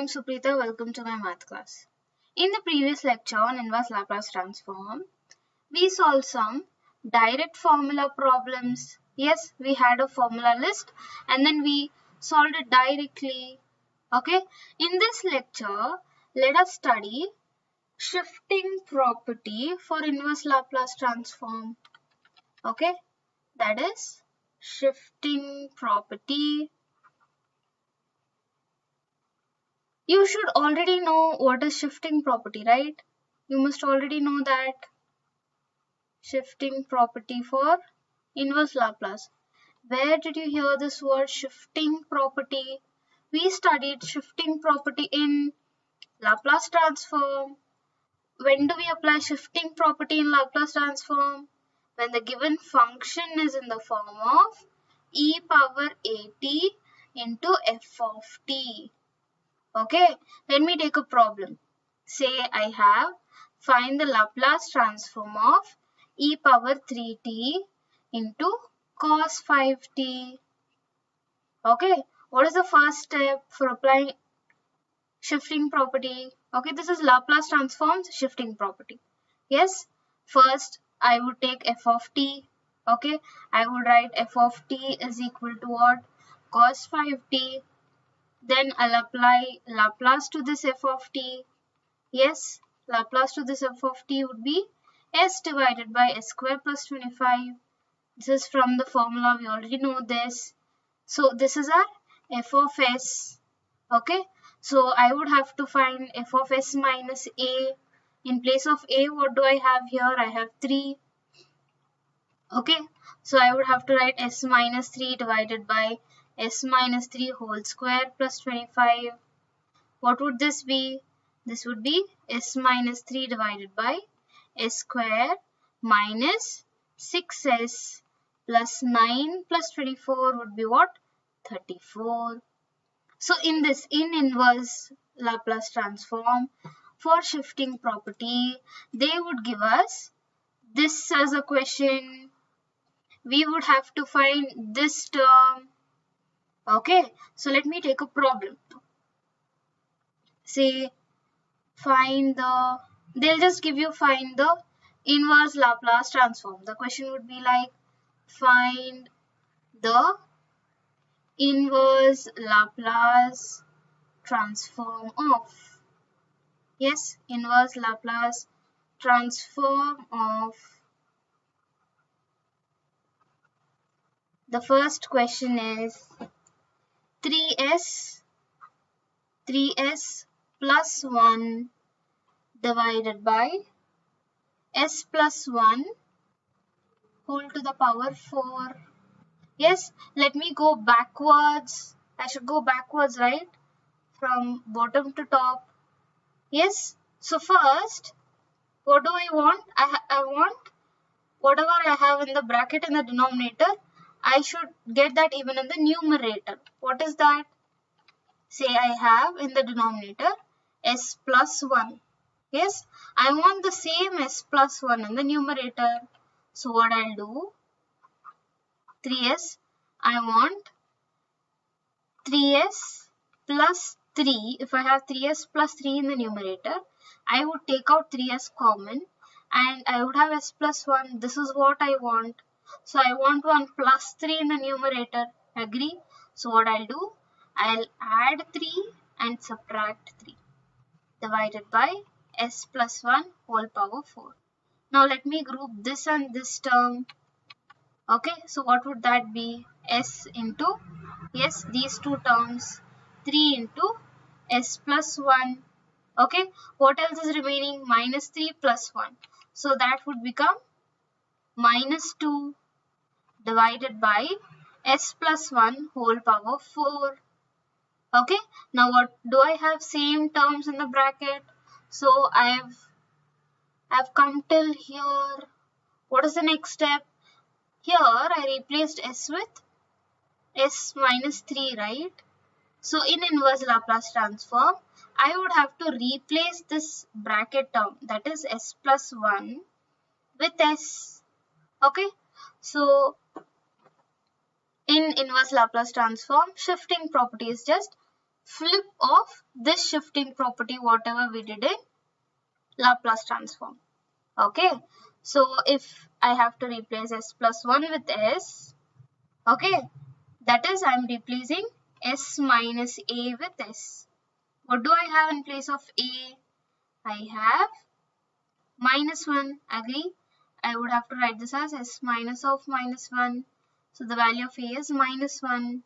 am Supreetha. Welcome to my math class. In the previous lecture on inverse Laplace transform, we solved some direct formula problems. Yes, we had a formula list and then we solved it directly. Okay. In this lecture, let us study shifting property for inverse Laplace transform. Okay. That is shifting property. You should already know what is shifting property, right? You must already know that shifting property for inverse Laplace. Where did you hear this word shifting property? We studied shifting property in Laplace transform. When do we apply shifting property in Laplace transform? When the given function is in the form of e power at into f of t. Okay, let me take a problem. Say I have find the Laplace transform of e power 3t into cos 5t. Okay, what is the first step for applying shifting property? Okay, this is Laplace transform's shifting property. Yes, first I would take f of t. Okay, I would write f of t is equal to what? Cos 5t. Then I'll apply Laplace to this f of t. Yes, Laplace to this f of t would be s divided by s square plus 25. This is from the formula, we already know this. So this is our f of s. Okay, so I would have to find f of s minus a. In place of a, what do I have here? I have 3. Okay, so I would have to write s minus 3 divided by s minus 3 whole square plus 25. What would this be? This would be s minus 3 divided by s square minus 6s plus 9 plus 24 would be what? 34. So in inverse Laplace transform, for shifting property, they would give us this as a question. We would have to find this term. Okay, so let me take a problem. Say they'll just give you find the inverse Laplace transform. The question would be like find the inverse Laplace transform of. Yes, inverse Laplace transform of. The first question is 3s plus 1 divided by s plus 1 whole to the power 4. Yes, let me go backwards. I should go backwards, right? From bottom to top. Yes, so first, what do I want? I want whatever I have in the bracket in the denominator, I should get that even in the numerator. What is that? Say I have in the denominator s plus 1. Yes, I want the same s plus 1 in the numerator. So what I'll do? 3s, I want 3s plus 3. If I have 3s plus 3 in the numerator, I would take out 3s common and I would have s plus 1. This is what I want. So I want 1 plus 3 in the numerator. Agree? So what I'll do? I'll add 3 and subtract 3 divided by s plus 1 whole power 4. Now let me group this and this term. Okay, so what would that be? S into, yes, these two terms. 3 into s plus 1. Okay, what else is remaining? Minus 3 plus 1. So that would become minus 2 divided by s plus 1 whole power 4. Okay, now what do I have? Same terms in the bracket. So I've come till here. What is the next step? Here I replaced s with s minus 3, right? So in inverse Laplace transform, I would have to replace this bracket term, that is s plus 1 with s. Okay, so in inverse Laplace transform, shifting property is just flip of this shifting property, whatever we did in Laplace transform. Okay, so if I have to replace s plus 1 with s, okay, that is I am replacing s minus a with s. What do I have in place of a? I have minus 1, agree? I would have to write this as s minus of minus 1. So the value of a is minus 1.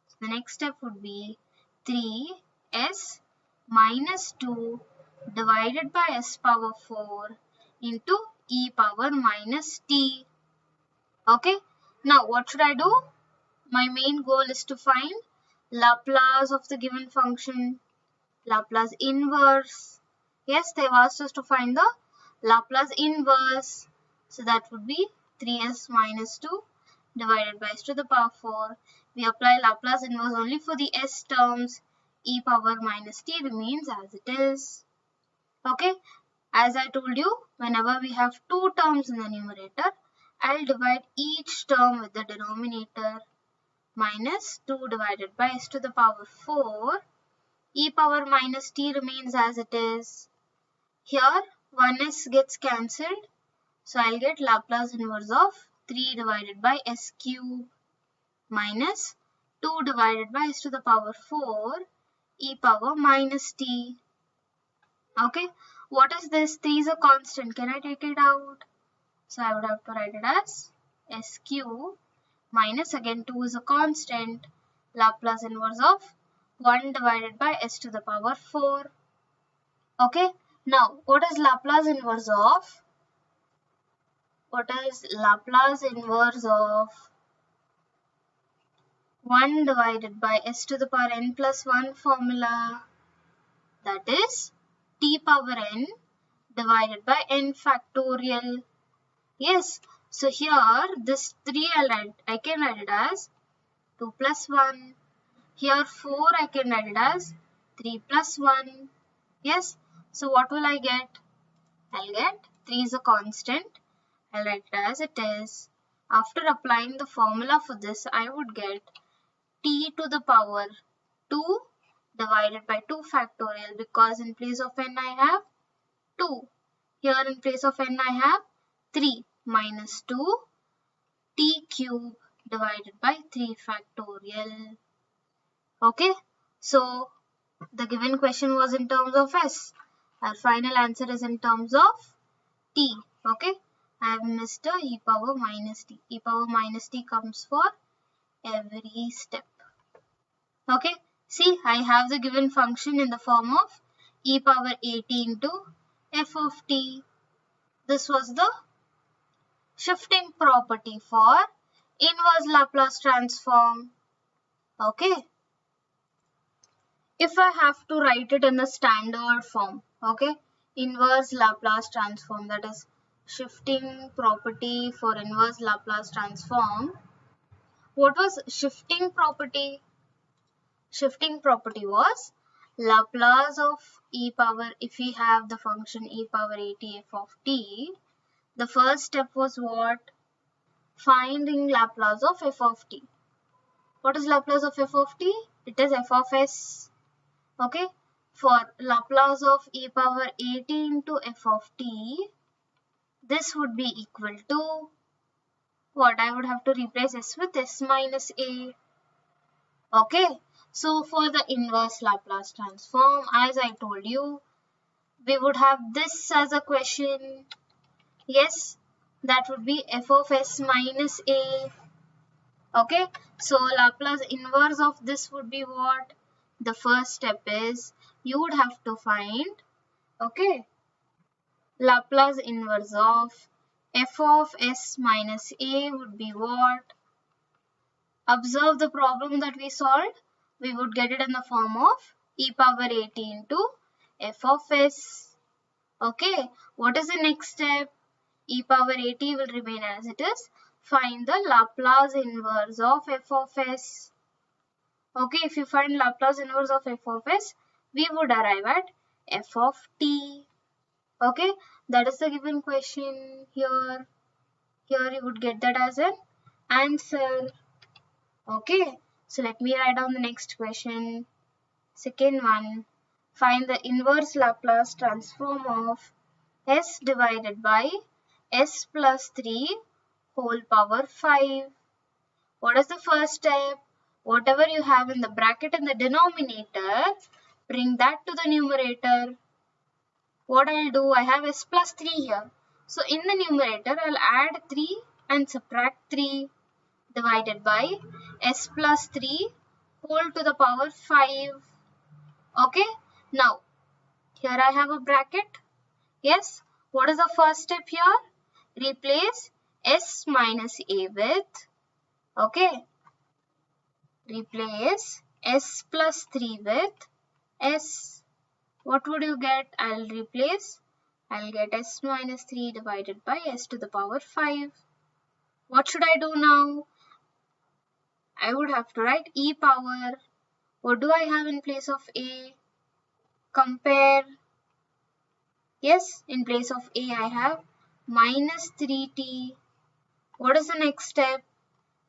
So the next step would be 3s minus 2 divided by s power 4 into e power minus t. Okay, now what should I do? My main goal is to find Laplace of the given function, Laplace inverse. Yes, they've asked us to find the Laplace inverse. So that would be 3s minus 2 divided by s to the power 4. We apply Laplace inverse only for the s terms. E power minus t remains as it is. Okay, as I told you, whenever we have two terms in the numerator, I'll divide each term with the denominator. Minus 2 divided by s to the power 4. E power minus t remains as it is. Here 1s gets cancelled. So I'll get Laplace inverse of 3 divided by s cube minus 2 divided by s to the power 4 e power minus t. Okay, what is this? 3 is a constant. Can I take it out? So I would have to write it as s cube minus, again 2 is a constant, Laplace inverse of 1 divided by s to the power 4. Okay, now what is Laplace inverse of? What is Laplace inverse of 1 divided by s to the power n plus 1 formula? That is t power n divided by n factorial. Yes, so here this 3 I can write it as 2 plus 1. Here 4 I can write it as 3 plus 1. Yes, so what will I get? I'll get 3 is a constant. I'll write it as it is. After applying the formula for this, I would get t to the power 2 divided by 2 factorial, because in place of n I have 2. Here in place of n I have 3 minus 2 t cube divided by 3 factorial. Okay, so the given question was in terms of s. Our final answer is in terms of t. Okay, I have missed the e power minus t. E power minus t comes for every step. Okay, see, I have the given function in the form of e power at into f of t. This was the shifting property for inverse Laplace transform. Okay. If I have to write it in the standard form, okay, inverse Laplace transform, that is shifting property for inverse Laplace transform. What was shifting property? Shifting property was Laplace of e power, if we have the function e power at f of t, the first step was what? Finding Laplace of f of t. What is Laplace of f of t? It is f of s. Okay, for Laplace of e power at into f of t, this would be equal to what? I would have to replace s with s minus a. Okay, so for the inverse Laplace transform, as I told you, we would have this as a question. Yes, that would be f of s minus a. Okay, so Laplace inverse of this would be what? The first step is you would have to find, okay, Laplace inverse of f of s minus a would be what? Observe the problem that we solved. We would get it in the form of e power at into f of s. Okay, what is the next step? E power at will remain as it is. Find the Laplace inverse of f of s. Okay, if you find Laplace inverse of f of s, we would arrive at f of t. Okay, that is the given question here. Here you would get that as an answer. Okay, so let me write down the next question. Second one, find the inverse Laplace transform of s divided by s plus 3 whole power 5. What is the first step? Whatever you have in the bracket in the denominator, bring that to the numerator. What I'll do, I have s plus 3 here. So in the numerator, I'll add 3 and subtract 3 divided by s plus 3 whole to the power 5. Okay, now here I have a bracket. Yes, what is the first step here? Replace s minus a with, okay, replace s plus 3 with s. What would you get? I'll get s minus 3 divided by s to the power 5. What should I do now? I would have to write e power. What do I have in place of a? Compare. Yes, in place of a I have minus 3t. What is the next step?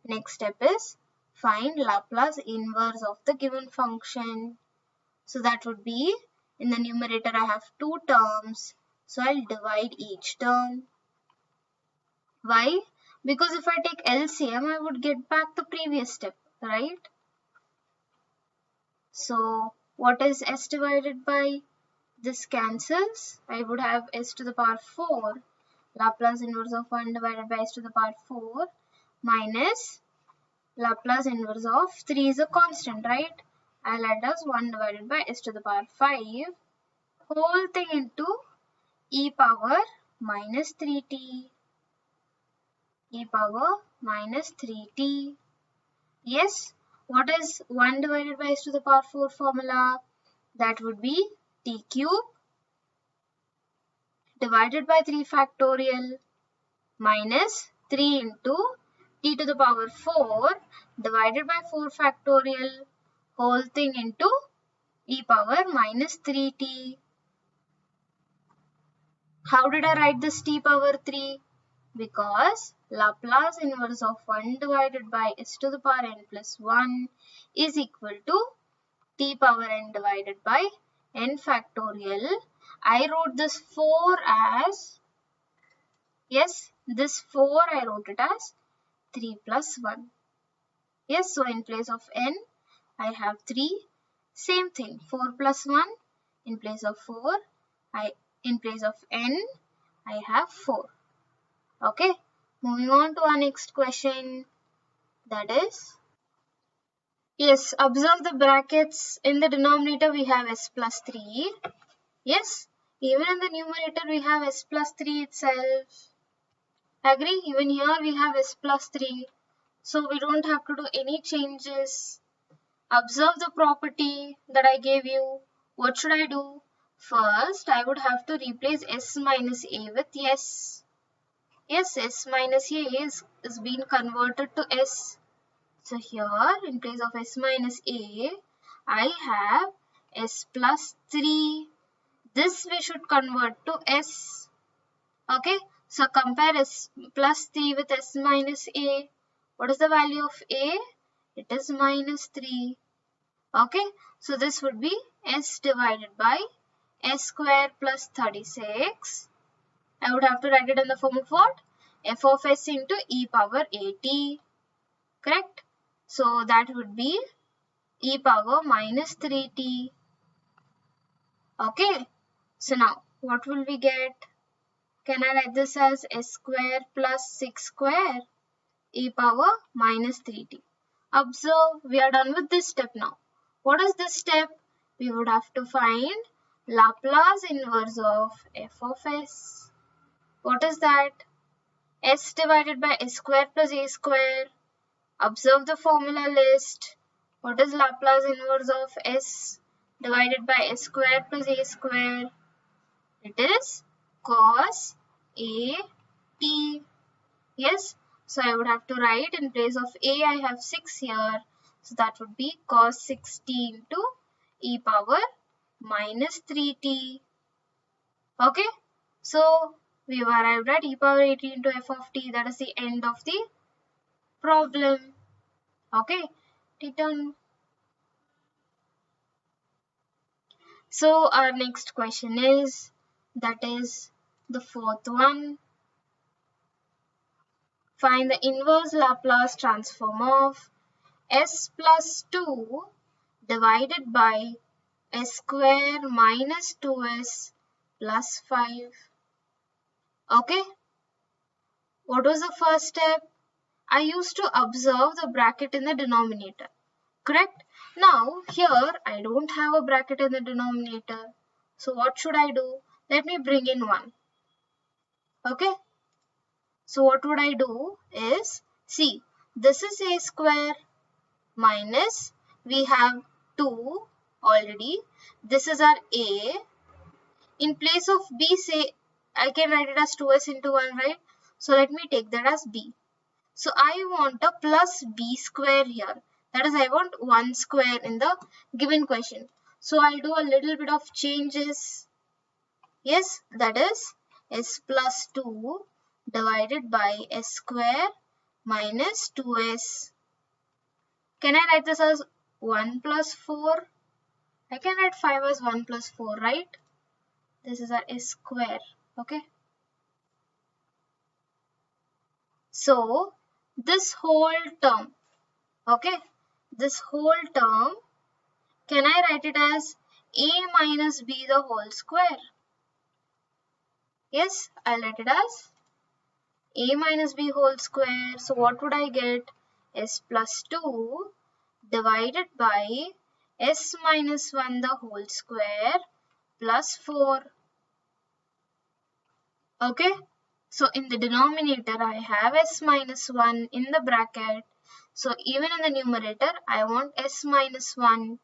Next step is find Laplace inverse of the given function. So that would be, in the numerator I have two terms. So I'll divide each term. Why? Because if I take LCM, I would get back the previous step, right? So what is s divided by? This cancels. I would have s to the power 4. Laplace inverse of 1 divided by s to the power 4 minus Laplace inverse of 3 is a constant, right? I'll add as 1 divided by s to the power 5 whole thing into e power minus 3t. E power minus 3t. Yes, what is 1 divided by s to the power 4 formula? That would be t cube divided by 3 factorial minus 3 into t to the power 4 divided by 4 factorial whole thing into e power minus 3t. How did I write this t power 3? Because Laplace inverse of 1 divided by s to the power n plus 1 is equal to t power n divided by n factorial. I wrote this 4 as, yes, this 4 I wrote it as 3 plus 1. Yes, so in place of n, I have 3. Same thing, 4 plus 1. In place of 4, in place of n, I have 4. Okay, moving on to our next question. That is, yes, observe the brackets. In the denominator, we have s plus 3. Yes, even in the numerator, we have s plus 3 itself. Agree? Even here, we have s plus 3. So, we don't have to do any changes. Observe the property that I gave you. What should I do? First, I would have to replace s minus a with s. Yes, s minus a is being converted to s. So here, in place of s minus a, I have s plus 3. This we should convert to s. Okay, so compare s plus 3 with s minus a. What is the value of a? It is minus 3. Okay, so this would be s divided by s square plus 36. I would have to write it in the form of what? F of s into e power at. Correct? So that would be e power minus 3t. Okay, so now what will we get? Can I write this as s square plus 6 square e power minus 3t? Observe, we are done with this step now. What is this step? We would have to find Laplace inverse of f of s. What is that? S divided by s square plus a square. Observe the formula list. What is Laplace inverse of s divided by s square plus a square? It is cos a t. Yes, so I would have to write in place of a, I have 6 here. So that would be cos 60 into e power minus 3t. Okay, so we have arrived at e power 18 into f of t. That is the end of the problem. Okay, take turn. So our next question is, that is the fourth one. Find the inverse Laplace transform of s plus 2 divided by s square minus 2s plus 5. Okay, what was the first step? I used to observe the bracket in the denominator. Correct? Now here I don't have a bracket in the denominator. So what should I do? Let me bring in 1. Okay. So what would I do is, see, this is a square minus, we have 2 already. This is our a. In place of b, say, I can write it as 2s into 1, right? So let me take that as b. So I want a plus b square here. That is, I want 1 square in the given question. So I'll do a little bit of changes. Yes, that is s plus 2 divided by s square minus 2s. Can I write this as 1 plus 4? I can write 5 as 1 plus 4, right? This is our s square. Okay. So this whole term, okay, this whole term, can I write it as a minus b the whole square? Yes, I'll write it as a minus b whole square. So what would I get? S plus 2 divided by s minus 1 the whole square plus 4. Okay. So in the denominator, I have s minus 1 in the bracket. So even in the numerator, I want s minus 1.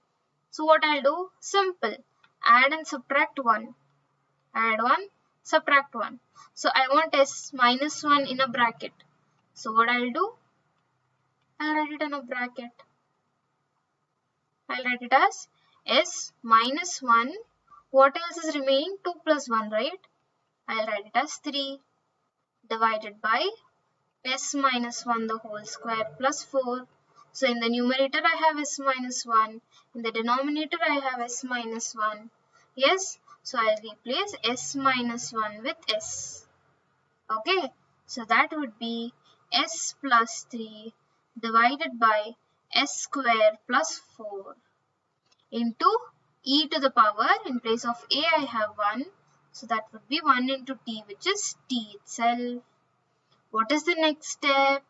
So what I'll do? Simple. Add and subtract 1. Add 1, subtract 1. So I want s minus 1 in a bracket. So what I'll do? I'll write it in a bracket. I'll write it as s minus 1. What else is remaining? 2 plus 1, right? I'll write it as 3 divided by s minus 1 the whole square plus 4. So in the numerator I have s minus 1. In the denominator I have s minus 1. Yes, so I'll replace s minus 1 with s. Okay, so that would be s plus 3 divided by s square plus 4 into e to the power, in place of a I have 1. So that would be 1 into t, which is t itself. What is the next step?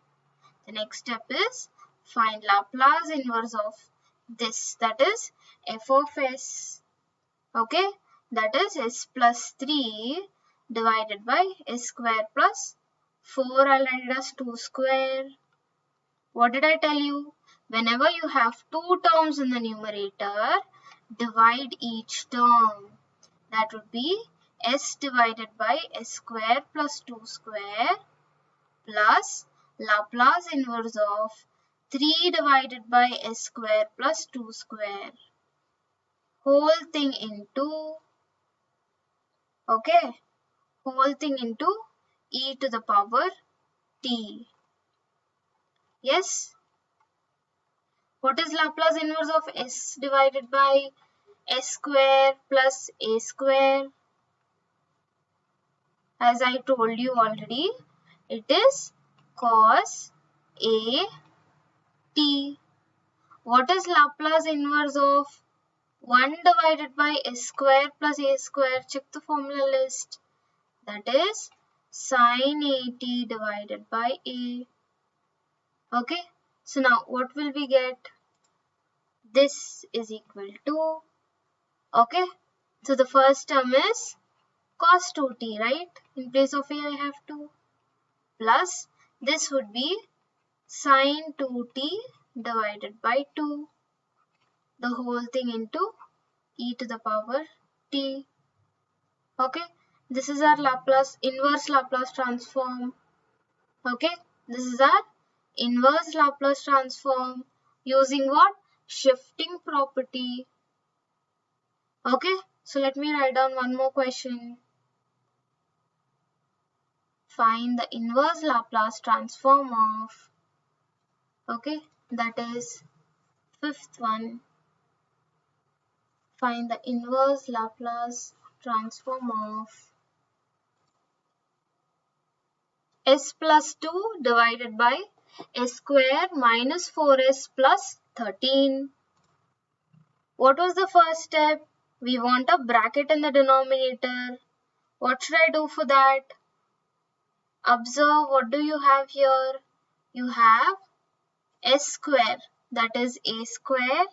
The next step is find Laplace inverse of this, that is f of s. Okay, that is s plus 3 divided by s square plus 4. I'll write it as 2 square. What did I tell you? Whenever you have 2 terms in the numerator, divide each term. That would be s divided by s square plus 2 square plus Laplace inverse of 3 divided by s square plus 2 square. Whole thing into, okay, whole thing into e to the power t. Yes. What is Laplace inverse of s divided by s square plus a square? As I told you already, it is cos a t. What is Laplace inverse of 1 divided by s square plus a square? Check the formula list. That is sin at divided by a. Okay. So now what will we get? This is equal to, okay. So the first term is cos 2t, right? In place of a I have 2. Plus this would be sin 2t divided by 2. The whole thing into e to the power t. Okay, this is our Laplace inverse Laplace transform. Okay, this is our inverse Laplace transform using what? Shifting property. Okay, so let me write down one more question. Find the inverse Laplace transform of, okay, that is fifth one. Find the inverse Laplace transform of s plus 2 divided by s square minus 4s plus 13. What was the first step? We want a bracket in the denominator. What should I do for that? Observe, what do you have here? You have s square, that is a square,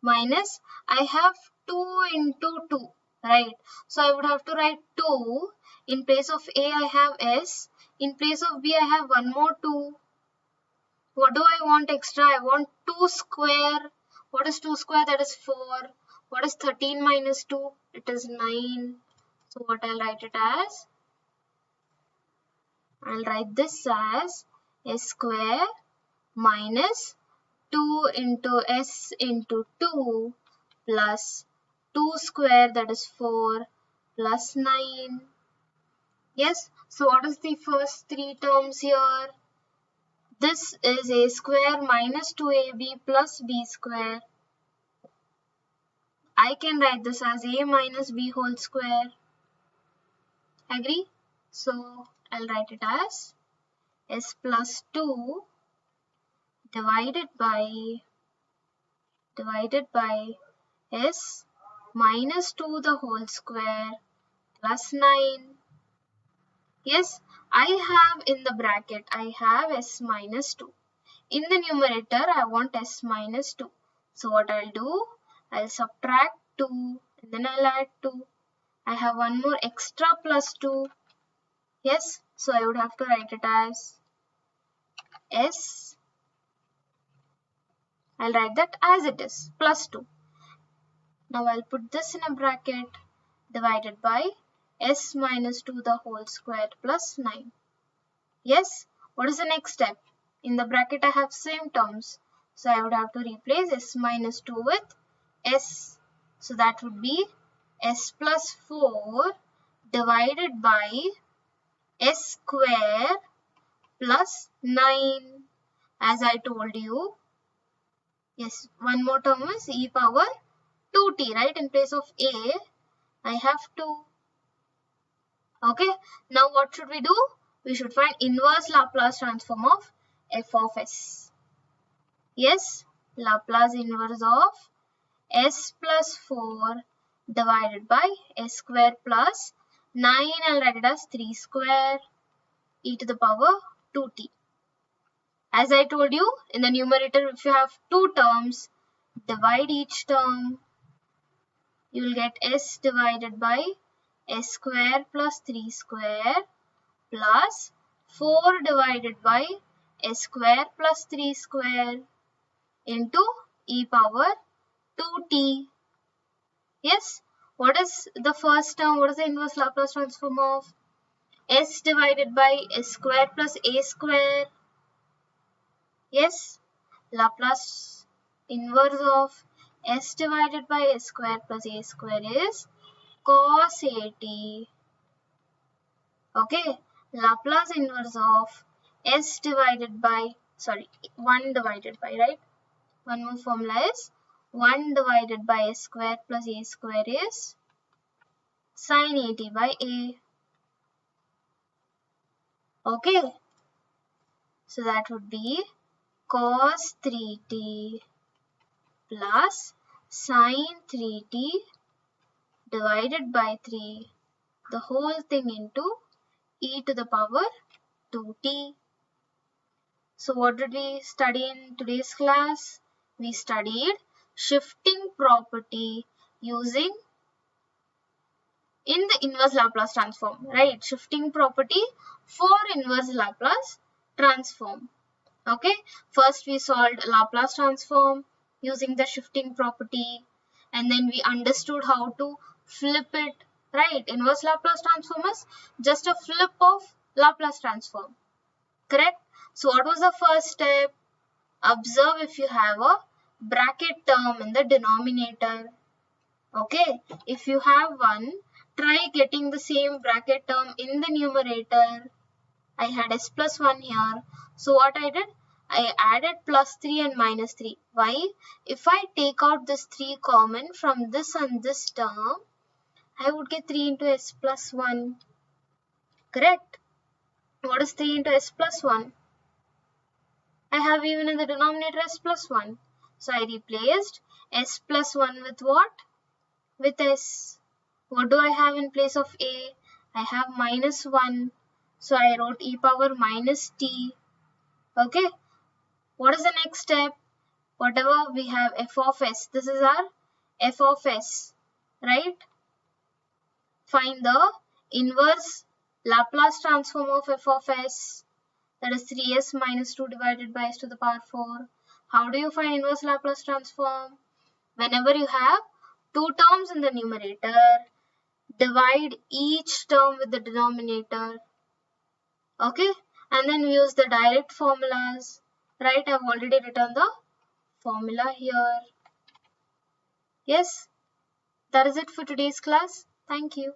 minus I have 2 into 2, right? So I would have to write 2. In place of a I have s. In place of b I have one more 2. What do I want extra? I want 2 square. What is 2 square? That is 4. What is 13 minus 2? It is 9. So what I'll write it as? I'll write this as s square minus 2 into s into 2 plus 2 square, that is 4, plus 9. Yes, so what is the first three terms here? This is a square minus 2ab plus b square. I can write this as a minus b whole square. Agree? So I'll write it as s plus 2 divided by s minus 2 the whole square plus 9. Yes, I have in the bracket, I have s minus 2. In the numerator, I want s minus 2. So what I'll do, I'll subtract 2 and then I'll add 2. I have one more extra plus 2. Yes, so I would have to write it as s. I'll write that as it is, plus 2. Now I'll put this in a bracket, divided by s minus 2 the whole square plus 9. Yes, what is the next step? In the bracket I have same terms. So I would have to replace s minus 2 with s. So that would be s plus 4 divided by s square plus 9. As I told you, yes, one more term is e power 2t, right? In place of a, I have 2. Okay, now what should we do? We should find inverse Laplace transform of f of s. Yes, Laplace inverse of s plus 4 divided by s square plus 9. I'll write it as 3 square e to the power 2t. As I told you, in the numerator, if you have two terms, divide each term. You will get s divided by s square plus 3 square plus 4 divided by s square plus 3 square into e power 2t. Yes, what is the first term? What is the inverse Laplace transform of s divided by s square plus a square? Yes, Laplace inverse of s divided by s square plus a square is cos at. Okay, Laplace inverse of s divided by, 1 divided by, right? One more formula is 1 divided by s square plus a square is sin at by a. Okay, so that would be cos 3t plus sin 3t divided by 3, the whole thing into e to the power 2t. So what did we study in today's class? We studied shifting property using in the inverse Laplace transform, right? Shifting property for inverse Laplace transform. Okay, first we solved Laplace transform using the shifting property, and then we understood how to flip it, right? Inverse Laplace transform is just a flip of Laplace transform, correct? So what was the first step? Observe if you have a bracket term in the denominator. Okay, if you have one, try getting the same bracket term in the numerator. I had s plus 1 here. So what I did? I added plus 3 and minus 3. Why? If I take out this 3 common from this and this term, I would get 3 into s plus 1. Correct? What is 3 into s plus 1? I have even in the denominator s plus 1. So I replaced s plus 1 with what? With s. What do I have in place of a? I have minus 1. So I wrote e power minus t. Okay. What is the next step? Whatever we have f of s. This is our f of s. Right? Find the inverse Laplace transform of f of s. That is 3s minus 2 divided by s to the power 4. How do you find inverse Laplace transform? Whenever you have two terms in the numerator, divide each term with the denominator. Okay? And then use the direct formulas. Right? I've already written the formula here. Yes? That is it for today's class. Thank you.